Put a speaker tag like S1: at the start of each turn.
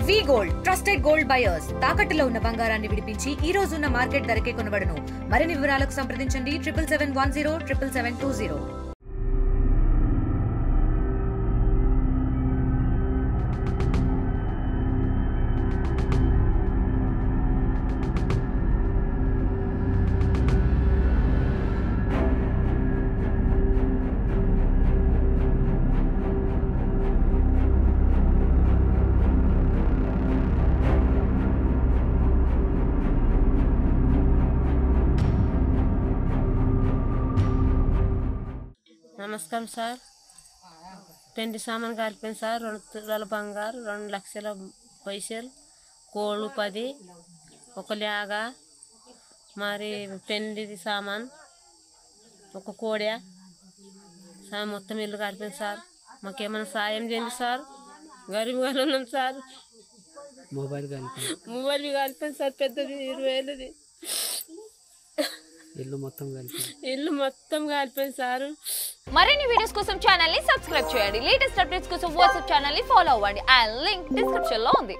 S1: వి gold trusted gold buyers తాకట్టులో ఉన్న బంగారాన్ని విడిపించి ఈ రోజు ఉన్న మార్కెట్ ధరకే కొనబడును. మరిన్ని వివరాలకు సంప్రదించండి 7771077720.
S2: నమస్కారం సార్. పెండి సామాన్ కలిపాను సార్. 2 తులాల బంగారు, 2 లక్షల పైసలు, కోళ్ళు 10, ఒక ల్యాగ, మరి పెండిది సామాన్, ఒక కోడె సార్. మొత్తం ఇల్లు కలిపాను సార్. మాకేమైనా సాయం చేయండి సార్. గరీబ్ గారు ఉన్నాం సార్. మొబైల్ కలిపాను సార్. పెద్దది 20,000ది. ఇల్లు మొత్తం కలిపాను సార్.
S3: మరిన్ని వీడియోస్ కోసం ఛానల్ ని సబ్స్క్రైబ్ చేయండి. లేటెస్ట్ అప్డేట్స్ కోసం వాట్సాప్ ఛానల్ ని ఫాలో అవ్వండి. ఆ లింక్ డిస్క్రిప్షన్ లో ఉంది.